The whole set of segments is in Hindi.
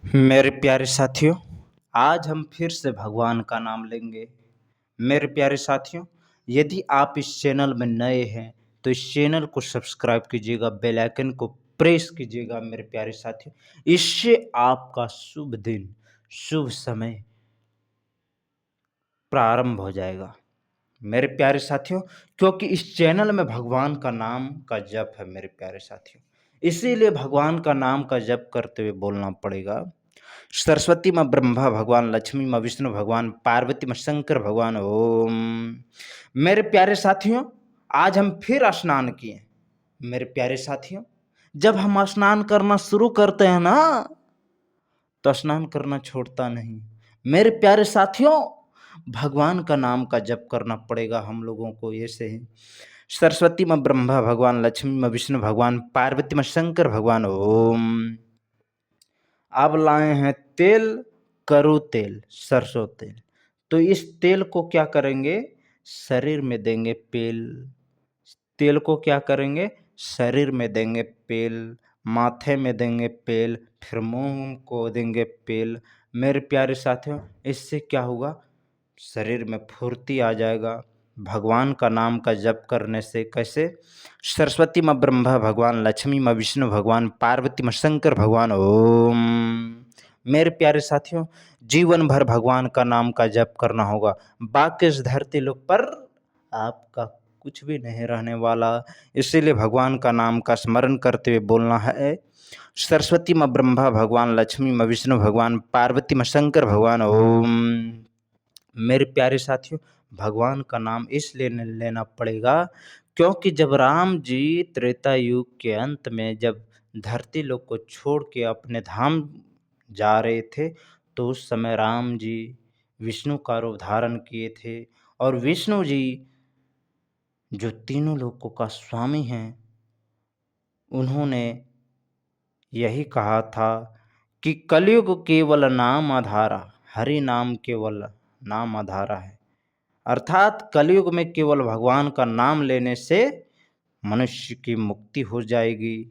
मेरे प्यारे साथियों, आज हम फिर से भगवान का नाम लेंगे। मेरे प्यारे साथियों, यदि आप इस चैनल में नए हैं तो इस चैनल को सब्सक्राइब कीजिएगा, बेल आइकन को प्रेस कीजिएगा। मेरे प्यारे साथियों, इससे आपका शुभ दिन, शुभ समय प्रारंभ हो जाएगा। मेरे प्यारे साथियों, क्योंकि इस चैनल में भगवान का नाम का जप है। मेरे प्यारे साथियों, इसीलिए भगवान का नाम का जप करते हुए बोलना पड़ेगा। सरस्वती माँ ब्रह्मा भगवान, लक्ष्मी माँ विष्णु भगवान, पार्वती माँ शंकर भगवान, ओम। मेरे प्यारे साथियों, आज हम फिर स्नान किए। मेरे प्यारे साथियों, जब हम स्नान करना शुरू करते हैं ना, तो स्नान करना छोड़ता नहीं। मेरे प्यारे साथियों, भगवान का नाम का जप करना पड़ेगा हम लोगों को। ऐसे ही सरस्वती माँ ब्रह्मा भगवान, लक्ष्मी माँ विष्णु भगवान, पार्वती माँ शंकर भगवान, ओम। अब लाए हैं तेल, करू तेल, सरसों तेल। तो इस तेल को क्या करेंगे, शरीर में देंगे पेल। तेल को क्या करेंगे, शरीर में देंगे पेल, माथे में देंगे पेल, फिर मुंह को देंगे पेल। मेरे प्यारे साथियों, इससे क्या होगा, शरीर में फुर्ती आ जाएगा। भगवान का नाम का जप करने से कैसे, सरस्वती माँ ब्रह्मा भगवान, लक्ष्मी माँ विष्णु भगवान, पार्वती माँ शंकर भगवान, ओम। मेरे प्यारे साथियों, जीवन भर भगवान का नाम का जप करना होगा। बाकी इस धरती लोक पर आपका कुछ भी नहीं रहने वाला। इसीलिए भगवान का नाम का स्मरण करते हुए बोलना है, सरस्वती माँ ब्रह्मा भगवान, लक्ष्मी माँ विष्णु भगवान, पार्वती माँ शंकर भगवान, ओम। मेरे प्यारे साथियों, भगवान का नाम इसलिए लेना पड़ेगा क्योंकि जब राम जी त्रेता युग के अंत में जब धरती लोक को छोड़ के अपने धाम जा रहे थे, तो उस समय राम जी विष्णु का रूप धारण किए थे। और विष्णु जी जो तीनों लोकों का स्वामी हैं, उन्होंने यही कहा था कि कलयुग केवल नाम आधारा, हरि नाम केवल नाम आधारा है। अर्थात कलयुग में केवल भगवान का नाम लेने से मनुष्य की मुक्ति हो जाएगी।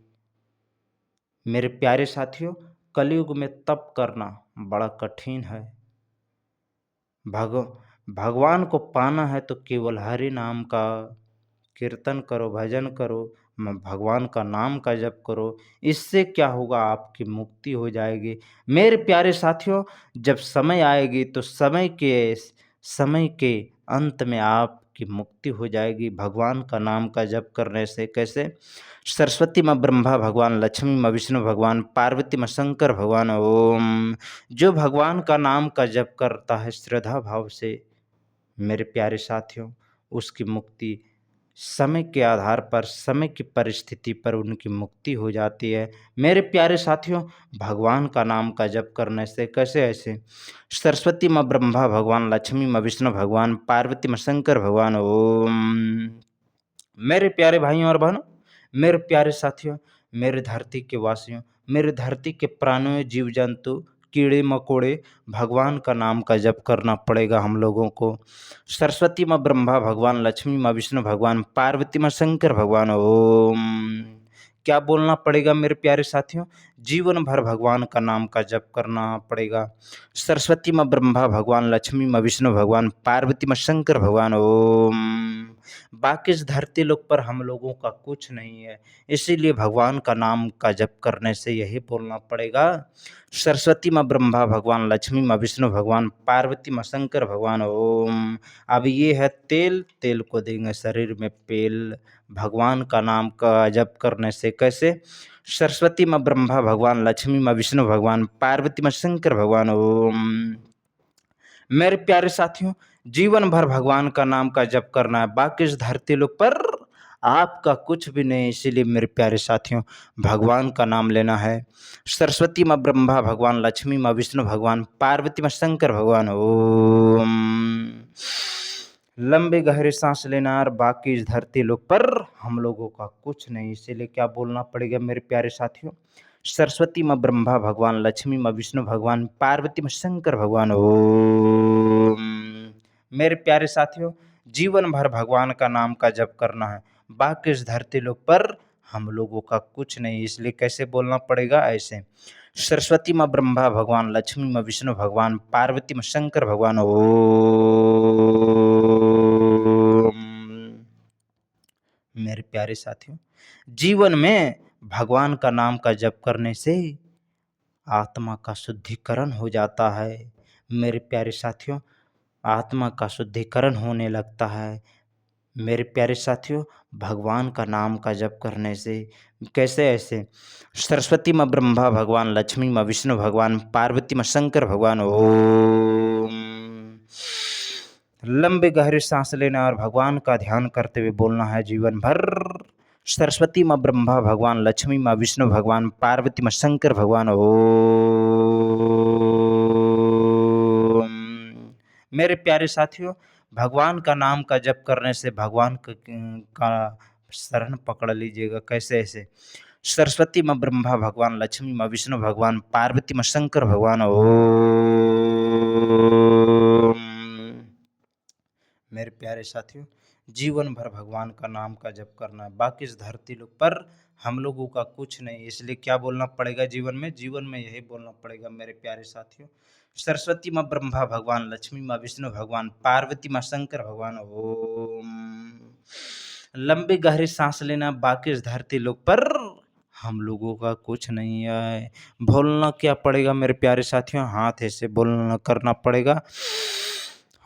मेरे प्यारे साथियों, कलयुग में तप करना बड़ा कठिन है। भगवान को पाना है तो केवल हरि नाम का कीर्तन करो, भजन करो, भगवान का नाम का जप करो। इससे क्या होगा, आपकी मुक्ति हो जाएगी। मेरे प्यारे साथियों, जब समय आएगी तो समय के अंत में आपकी मुक्ति हो जाएगी भगवान का नाम का जप करने से। कैसे, सरस्वती माँ ब्रह्मा भगवान, लक्ष्मी माँ विष्णु भगवान, पार्वती माँ शंकर भगवान, ओम। जो भगवान का नाम का जप करता है श्रद्धा भाव से, मेरे प्यारे साथियों, उसकी मुक्ति समय के आधार पर, समय की परिस्थिति पर उनकी मुक्ति हो जाती है। मेरे प्यारे साथियों, भगवान का नाम का जप करने से कैसे, ऐसे सरस्वती माँ ब्रह्मा भगवान, लक्ष्मी माँ विष्णु भगवान, पार्वती माँ शंकर भगवान, ओम। मेरे प्यारे भाइयों और बहनों, मेरे प्यारे साथियों, मेरे धरती के वासियों, मेरे धरती के प्राणियों, जीव जंतु, कीड़े मकोड़े, भगवान का नाम का जप करना पड़ेगा हम लोगों को। सरस्वती माँ ब्रह्मा भगवान, लक्ष्मी माँ विष्णु भगवान, पार्वती माँ शंकर भगवान, ओम। क्या बोलना पड़ेगा मेरे प्यारे साथियों, जीवन भर भगवान का नाम का जप करना पड़ेगा। सरस्वती माँ ब्रह्मा भगवान, लक्ष्मी माँ विष्णु भगवान, पार्वती माँ शंकर भगवान, ओम। बाकी इस धरती लोक पर हम लोगों का कुछ नहीं है, इसीलिए भगवान का नाम का जप करने से यही बोलना पड़ेगा, सरस्वती माँ ब्रह्मा भगवान, लक्ष्मी माँ विष्णु भगवान, पार्वती माँ शंकर भगवान, ओम। अब ये है तेल, तेल को देंगे शरीर में पेल। भगवान का नाम का जप करने से कैसे, सरस्वती माँ ब्रह्मा भगवान, लक्ष्मी माँ विष्णु भगवान, पार्वती माँ शंकर भगवान, ओम। मेरे प्यारे साथियों, जीवन भर भगवान का नाम का जप करना है। बाकी इस धरती लोक पर आपका कुछ भी नहीं, इसीलिए मेरे प्यारे साथियों, भगवान का नाम लेना है। सरस्वती माँ ब्रह्मा भगवान, लक्ष्मी माँ विष्णु भगवान, पार्वती माँ शंकर भगवान, ओम। लंबे गहरे सांस लेना, और बाकी इस धरती लोक पर हम लोगों का कुछ नहीं, इसीलिए क्या बोलना पड़ेगा मेरे प्यारे साथियों, सरस्वती माँ ब्रह्मा भगवान, लक्ष्मी माँ विष्णु भगवान, पार्वती माँ शंकर भगवान, ओम। मेरे प्यारे साथियों, जीवन भर भगवान का नाम का जप करना है। बाकी इस धरती लोक पर हम लोगों का कुछ नहीं, इसलिए कैसे बोलना पड़ेगा, ऐसे सरस्वती माँ ब्रह्मा भगवान, लक्ष्मी माँ विष्णु भगवान, पार्वती माँ शंकर भगवान। ओम। मेरे प्यारे साथियों, जीवन में भगवान का नाम का जप करने से आत्मा का शुद्धिकरण हो जाता है। मेरे प्यारे साथियों, आत्मा का शुद्धिकरण होने लगता है। मेरे प्यारे साथियों, भगवान का नाम का जप करने से कैसे ऐसे सरस्वती माँ ब्रह्मा भगवान, लक्ष्मी माँ विष्णु भगवान, पार्वती माँ शंकर भगवान। ओम। लंबे गहरे सांस लेना और भगवान का ध्यान करते हुए बोलना है जीवन भर। सरस्वती माँ ब्रह्मा भगवान, लक्ष्मी माँ विष्णु भगवान, पार्वती माँ शंकर भगवान। ओम। मेरे प्यारे साथियों, भगवान का नाम का जप करने से भगवान का शरण पकड़ लीजिएगा। कैसे ऐसे सरस्वती माँ ब्रह्मा भगवान, लक्ष्मी माँ विष्णु भगवान, पार्वती माँ शंकर भगवान। ओम। मेरे प्यारे साथियों, जीवन भर भगवान का नाम का जप करना है। बाकी इस धरती लोग पर हम लोगों का कुछ नहीं, इसलिए क्या बोलना पड़ेगा जीवन में? जीवन में यही बोलना पड़ेगा मेरे प्यारे साथियों, सरस्वती माँ ब्रह्मा भगवान, लक्ष्मी माँ विष्णु भगवान, पार्वती माँ शंकर भगवान। ओम। लंबी गहरी सांस लेना। बाकी इस धरती लोग पर हम लोगों का कुछ नहीं है। बोलना क्या पड़ेगा मेरे प्यारे साथियों? हाथ ऐसे बोलना करना पड़ेगा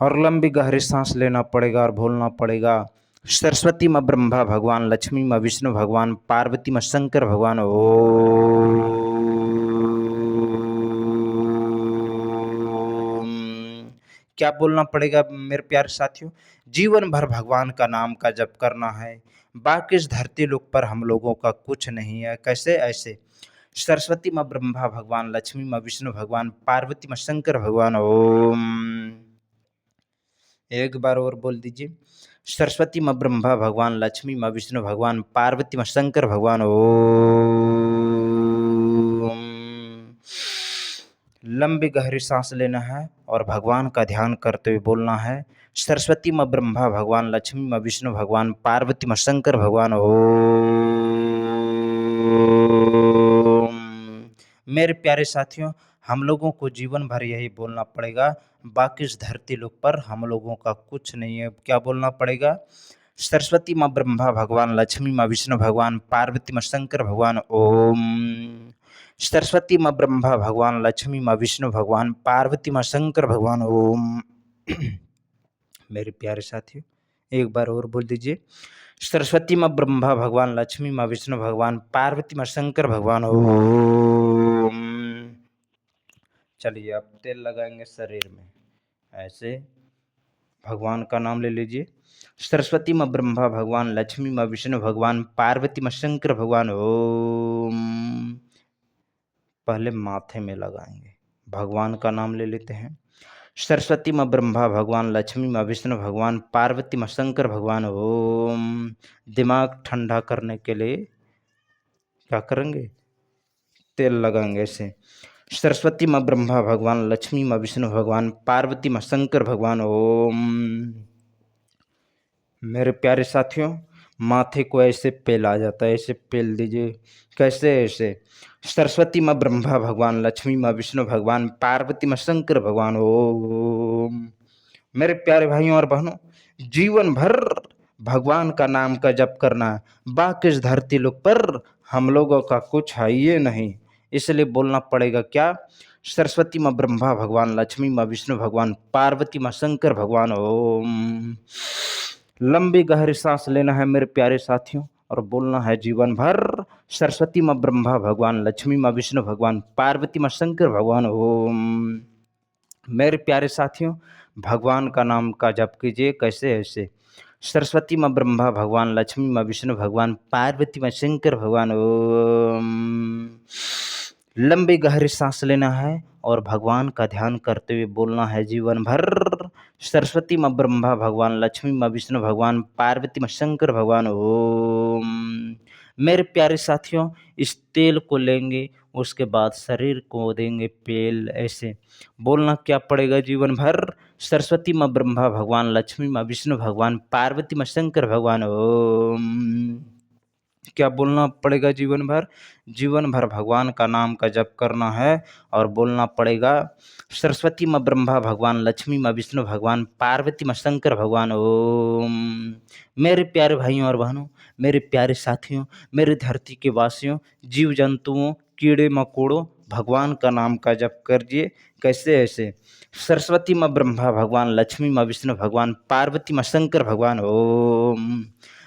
और लंबी गहरी सांस लेना पड़ेगा और बोलना पड़ेगा, सरस्वती माँ ब्रह्मा भगवान, लक्ष्मी माँ विष्णु भगवान, पार्वती माँ शंकर भगवान। ओम। क्या बोलना पड़ेगा मेरे प्यारे साथियों? जीवन भर भगवान का नाम का जप करना है। बाकी इस धरती लोक पर हम लोगों का कुछ नहीं है। कैसे ऐसे सरस्वती माँ ब्रह्मा भगवान, लक्ष्मी माँ विष्णु भगवान, पार्वती माँ शंकर भगवान। ओम। एक बार और बोल दीजिए, सरस्वती माँ ब्रह्मा भगवान, लक्ष्मी माँ विष्णु भगवान, पार्वती माँ शंकर भगवान। ओम। लंबी गहरी सांस लेना है और भगवान का ध्यान करते हुए बोलना है, सरस्वती माँ ब्रह्मा भगवान, लक्ष्मी माँ विष्णु भगवान, पार्वती माँ शंकर भगवान। ओम। मेरे प्यारे साथियों, हम लोगों को जीवन भर यही बोलना पड़ेगा। बाकी इस धरती लोक पर हम लोगों का कुछ नहीं है। क्या बोलना पड़ेगा? सरस्वती माँ ब्रह्मा भगवान, लक्ष्मी माँ विष्णु भगवान, पार्वती माँ शंकर भगवान। ओम। सरस्वती माँ ब्रह्मा भगवान, लक्ष्मी माँ विष्णु भगवान, पार्वती माँ शंकर भगवान। ओम। मेरे प्यारे साथियों, एक बार और बोल दीजिए, सरस्वती माँ ब्रह्मा भगवान, लक्ष्मी माँ विष्णु भगवान, पार्वती माँ शंकर भगवान। ओम। चलिए अब तेल लगाएंगे शरीर में। ऐसे भगवान का नाम ले लीजिए, सरस्वती माँ ब्रह्मा भगवान, लक्ष्मी माँ विष्णु भगवान, पार्वती माँ शंकर भगवान। ओम। पहले माथे में लगाएंगे। भगवान का नाम ले लेते हैं, सरस्वती माँ ब्रह्मा भगवान, लक्ष्मी माँ विष्णु भगवान, पार्वती माँ शंकर भगवान। ओम। दिमाग ठंडा करने के लिए क्या करेंगे? तेल लगाएंगे ऐसे, सरस्वती माँ ब्रह्मा भगवान, लक्ष्मी माँ विष्णु भगवान, पार्वती माँ शंकर भगवान। ओम। मेरे प्यारे साथियों, माथे को ऐसे पेल आ जाता है, ऐसे पेल दीजिए। कैसे? ऐसे सरस्वती माँ ब्रह्मा भगवान, लक्ष्मी माँ विष्णु भगवान, पार्वती माँ शंकर भगवान। ओम। मेरे प्यारे भाइयों और बहनों, जीवन भर भगवान का नाम का जप करना। बाकी इस धरती लोक पर हम लोगों का कुछ है ये नहीं, इसलिए बोलना पड़ेगा क्या? सरस्वती माँ ब्रह्मा भगवान, लक्ष्मी माँ विष्णु भगवान, पार्वती माँ शंकर भगवान। ओम। लंबी गहरी सांस लेना है मेरे प्यारे साथियों और बोलना है जीवन भर, सरस्वती माँ ब्रह्मा भगवान, लक्ष्मी माँ विष्णु भगवान, पार्वती माँ शंकर भगवान। ओम। मेरे प्यारे साथियों, भगवान का नाम का जप कीजिए। कैसे? ऐसे सरस्वती माँ ब्रह्मा भगवान, लक्ष्मी माँ विष्णु भगवान, पार्वती माँ शंकर भगवान। ओम। लंबी गहरी सांस लेना है और भगवान का ध्यान करते हुए बोलना है जीवन भर, सरस्वती माँ ब्रह्मा भगवान, लक्ष्मी माँ विष्णु भगवान, पार्वती माँ शंकर भगवान। ओम। मेरे प्यारे साथियों, इस तेल को लेंगे, उसके बाद शरीर को देंगे पेल। ऐसे बोलना क्या पड़ेगा जीवन भर, सरस्वती माँ ब्रह्मा भगवान, लक्ष्मी माँ विष्णु भगवान, पार्वती माँ शंकर भगवान। ओम। क्या बोलना पड़ेगा जीवन भर? जीवन भर भगवान का नाम का जप करना है और बोलना पड़ेगा सरस्वती माँ ब्रह्मा भगवान, लक्ष्मी माँ विष्णु भगवान, पार्वती माँ शंकर भगवान ओम। मेरे प्यारे भाइयों और बहनों, मेरे प्यारे साथियों, मेरे धरती के वासियों, जीव जंतुओं, कीड़े मकोड़ों, भगवान का नाम का जप करिए। कैसे? ऐसे सरस्वती माँ ब्रह्मा भगवान, लक्ष्मी माँ विष्णु भगवान, पार्वती माँ शंकर भगवान ओम।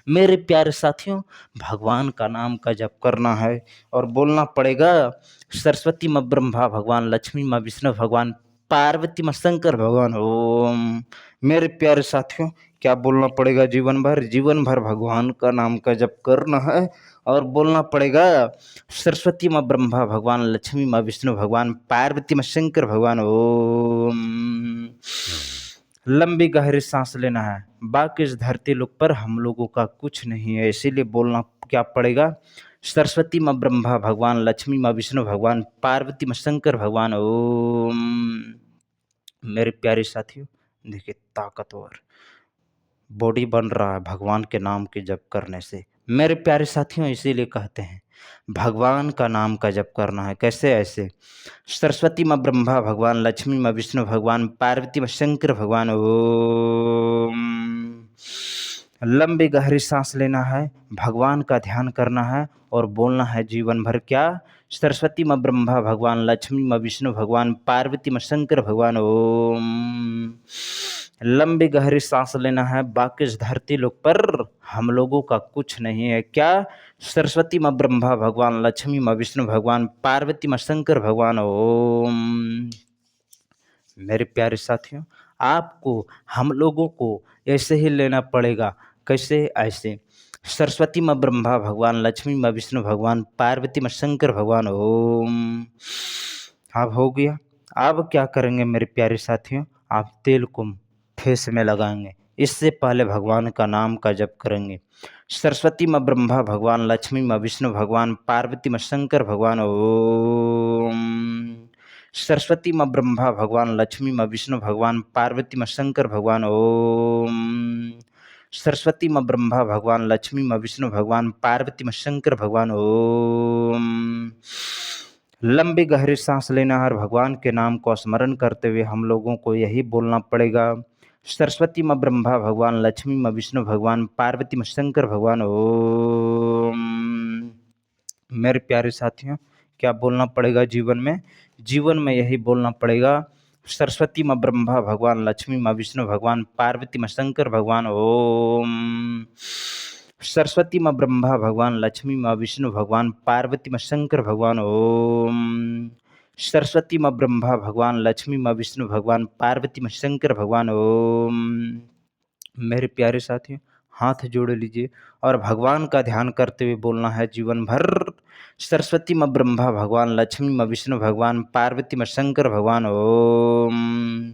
मेरे प्यारे साथियों, भगवान का नाम का जप करना है और बोलना पड़ेगा सरस्वती माँ ब्रह्मा भगवान, लक्ष्मी माँ विष्णु भगवान, पार्वती माँ शंकर भगवान ओम। मेरे प्यारे साथियों, क्या बोलना पड़ेगा जीवन भर? जीवन भर भगवान का नाम का जप करना है और बोलना पड़ेगा सरस्वती माँ ब्रह्मा भगवान, लक्ष्मी माँ विष्णु भगवान, पार्वती माँ शंकर भगवान ओम। लंबी गहरी सांस लेना है, बाकी इस धरती लोक पर हम लोगों का कुछ नहीं है, इसीलिए बोलना क्या पड़ेगा सरस्वती माँ ब्रह्मा भगवान, लक्ष्मी माँ विष्णु भगवान, पार्वती माँ शंकर भगवान ओम। मेरे प्यारे साथियों, देखिए ताकतवर बॉडी बन रहा है भगवान के नाम के जप करने से। मेरे प्यारे साथियों, इसीलिए कहते हैं भगवान का नाम का जप करना है। कैसे? ऐसे सरस्वती माँ ब्रह्मा भगवान, लक्ष्मी माँ विष्णु भगवान, पार्वती माँ शंकर भगवान ओम। लंबी गहरी सांस लेना है, भगवान का ध्यान करना है और बोलना है जीवन भर क्या? सरस्वती माँ ब्रह्मा भगवान, लक्ष्मी माँ विष्णु भगवान, पार्वती माँ शंकर भगवान ओम। लंबी गहरी सांस लेना है, बाकी इस धरती लोक पर हम लोगों का कुछ नहीं है। क्या? सरस्वती माँ ब्रह्मा भगवान, लक्ष्मी माँ विष्णु भगवान, पार्वती माँ शंकर भगवान ओम। मेरे प्यारे साथियों, आपको हम लोगों को ऐसे ही लेना पड़ेगा। कैसे? ऐसे सरस्वती माँ ब्रह्मा भगवान, लक्ष्मी माँ विष्णु भगवान, पार्वती माँ शंकर भगवान ओम। अब हो गया। अब क्या करेंगे मेरे प्यारे साथियों? आप तेल को फेस में लगाएंगे, इससे पहले भगवान का नाम का जप करेंगे। सरस्वती माँ ब्रह्मा भगवान, लक्ष्मी माँ विष्णु भगवान, पार्वती माँ शंकर भगवान ओम। सरस्वती माँ ब्रह्मा भगवान, लक्ष्मी माँ विष्णु भगवान, पार्वती माँ शंकर भगवान ओम। सरस्वती माँ ब्रह्मा भगवान, लक्ष्मी माँ विष्णु भगवान, पार्वती माँ शंकर भगवान ओम। लंबी गहरी सांस लेना है और भगवान के नाम को स्मरण करते हुए हम लोगों को यही बोलना पड़ेगा सरस्वती माँ ब्रह्मा भगवान, लक्ष्मी माँ विष्णु भगवान, पार्वती माँ शंकर भगवान ओम। मेरे प्यारे साथियों, क्या बोलना पड़ेगा जीवन में? जीवन में यही बोलना पड़ेगा सरस्वती माँ ब्रह्मा भगवान, लक्ष्मी माँ विष्णु भगवान, पार्वती माँ शंकर भगवान ओम। सरस्वती माँ ब्रह्मा भगवान, लक्ष्मी माँ विष्णु भगवान, पार्वती माँ शंकर भगवान ओम। सरस्वती माँ ब्रह्मा भगवान, लक्ष्मी माँ विष्णु भगवान, पार्वती माँ शंकर भगवान ओम। मेरे प्यारे साथियों, हाथ जोड़ लीजिए और भगवान का ध्यान करते हुए बोलना है जीवन भर सरस्वती माँ ब्रह्मा भगवान, लक्ष्मी माँ विष्णु भगवान, पार्वती माँ शंकर भगवान ओम।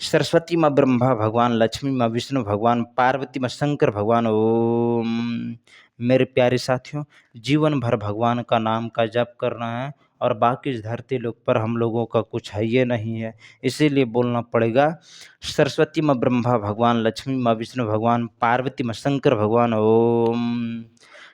सरस्वती माँ ब्रह्मा भगवान, लक्ष्मी माँ विष्णु भगवान, पार्वती माँ शंकर भगवान ओम। मेरे प्यारे साथियों, जीवन भर भगवान का नाम का जप करना है और बाकी इस धरती लोक पर हम लोगों का कुछ है ये नहीं है, इसीलिए बोलना पड़ेगा सरस्वती माँ ब्रह्मा भगवान, लक्ष्मी माँ विष्णु भगवान, पार्वती माँ शंकर भगवान ओम।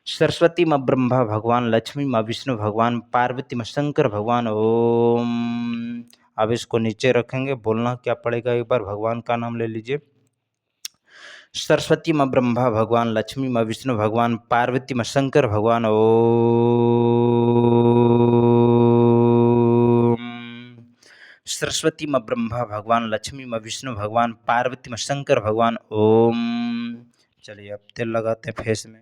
सरस्वती माँ ब्रह्मा भगवान, लक्ष्मी माँ विष्णु भगवान, पार्वती माँ शंकर भगवान ओम। अब इसको नीचे रखेंगे, बोलना क्या पड़ेगा? एक बार भगवान का नाम ले लीजिए। सरस्वती माँ ब्रह्मा भगवान, लक्ष्मी माँ विष्णु भगवान, पार्वती माँ शंकर भगवान ओम। सरस्वती माँ ब्रह्मा भगवान, लक्ष्मी माँ विष्णु भगवान, पार्वती माँ शंकर भगवान ओम। चलिए अब तेल लगाते हैं फेस में।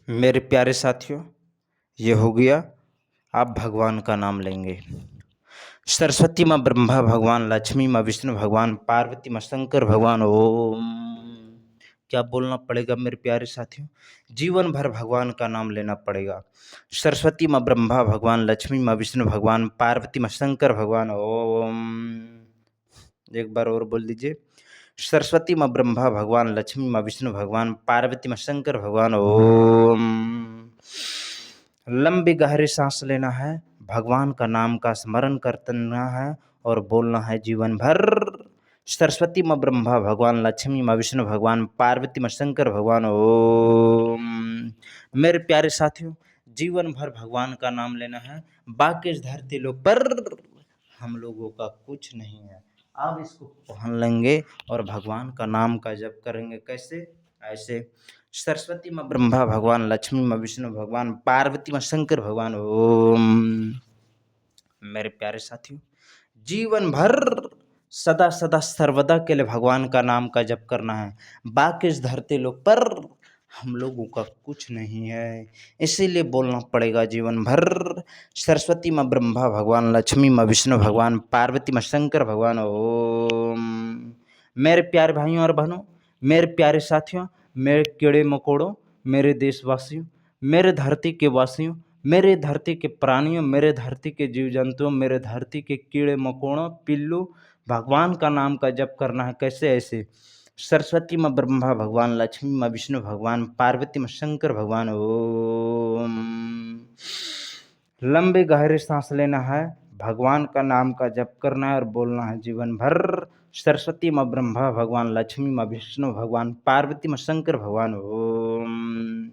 मेरे प्यारे साथियों, ये हो गया। आप भगवान का नाम लेंगे। सरस्वती माँ ब्रह्मा भगवान, लक्ष्मी माँ विष्णु भगवान, पार्वती माँ शंकर भगवान। ओम। क्या बोलना पड़ेगा मेरे प्यारे साथियों? जीवन भर भगवान का नाम लेना पड़ेगा। सरस्वती माँ ब्रह्मा भगवान, लक्ष्मी माँ विष्णु भगवान, पार्वती माँ शंकर भगवान। ओम। एक बार और बोल दीजिए। सरस्वती माँ ब्रह्मा भगवान, लक्ष्मी माँ विष्णु भगवान, पार्वती माँ शंकर भगवान। ओम। लंबी गहरी सांस लेना है, भगवान का नाम का स्मरण करना है और बोलना है जीवन भर। सरस्वती माँ ब्रह्मा भगवान, लक्ष्मी माँ विष्णु भगवान, पार्वती माँ शंकर भगवान। ओम। मेरे प्यारे साथियों, जीवन भर भगवान का नाम लेना है। बाकी इस धरती लोग पर हम लोगों का कुछ नहीं है। आप इसको पहन लेंगे और भगवान का नाम का जप करेंगे। कैसे? ऐसे। सरस्वती माँ ब्रह्मा भगवान, लक्ष्मी माँ विष्णु भगवान, पार्वती माँ शंकर भगवान। ओम। मेरे प्यारे साथियों, जीवन भर सदा सदा सर्वदा के लिए भगवान का नाम का जप करना है। बाकी इस धरती लोग पर हम लोगों का कुछ नहीं है, इसीलिए बोलना पड़ेगा जीवन भर। सरस्वती माँ ब्रह्मा भगवान, लक्ष्मी माँ विष्णु भगवान, पार्वती माँ शंकर भगवान। ओम। मेरे प्यारे भाइयों और बहनों, मेरे प्यारे साथियों, मेरे कीड़े मकोड़ों, मेरे देशवासियों, मेरे धरती के वासियों, मेरे धरती के प्राणियों, मेरे धरती के जीव जंतुओं, मेरे धरती के कीड़े मकोड़ों, पिल्लू, भगवान का नाम का जप करना है। कैसे? ऐसे। सरस्वती माँ ब्रह्मा भगवान, लक्ष्मी माँ विष्णु भगवान, पार्वती माँ शंकर भगवान। ओम। लंबे गहरे सांस लेना है, भगवान का नाम का जप करना है और बोलना है जीवन भर। सरस्वती माँ ब्रह्मा भगवान, लक्ष्मी माँ विष्णु भगवान, पार्वती माँ शंकर भगवान। ओम।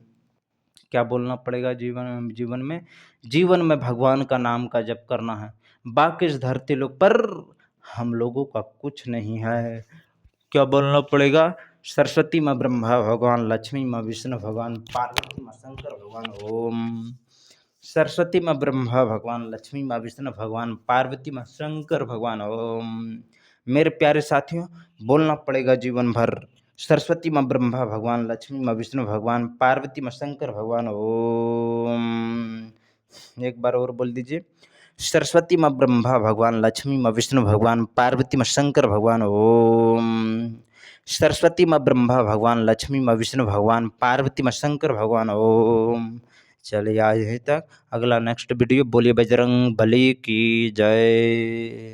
क्या बोलना पड़ेगा जीवन में? जीवन में भगवान का नाम का जप करना है। बाकी इस धरती लोग पर हम लोगों का कुछ नहीं है। क्या बोलना पड़ेगा? सरस्वती माँ ब्रह्मा भगवान, लक्ष्मी माँ विष्णु भगवान, पार्वती माँ शंकर भगवान। ओम। सरस्वती माँ ब्रह्मा भगवान, लक्ष्मी माँ विष्णु भगवान, पार्वती माँ शंकर भगवान। ओम। मेरे प्यारे साथियों, बोलना पड़ेगा जीवन भर। सरस्वती माँ ब्रह्मा भगवान, लक्ष्मी माँ विष्णु भगवान, पार्वती माँ शंकर भगवान। ओम। एक बार और बोल दीजिए। सरस्वती माँ ब्रह्मा भगवान, लक्ष्मी माँ विष्णु भगवान, पार्वती माँ शंकर भगवान। ओम। सरस्वती माँ ब्रह्मा भगवान, लक्ष्मी माँ विष्णु भगवान, पार्वती माँ शंकर भगवान। ओम। चलिए आज यहीं तक। अगला नेक्स्ट वीडियो। बोलिए बजरंग बली की जय।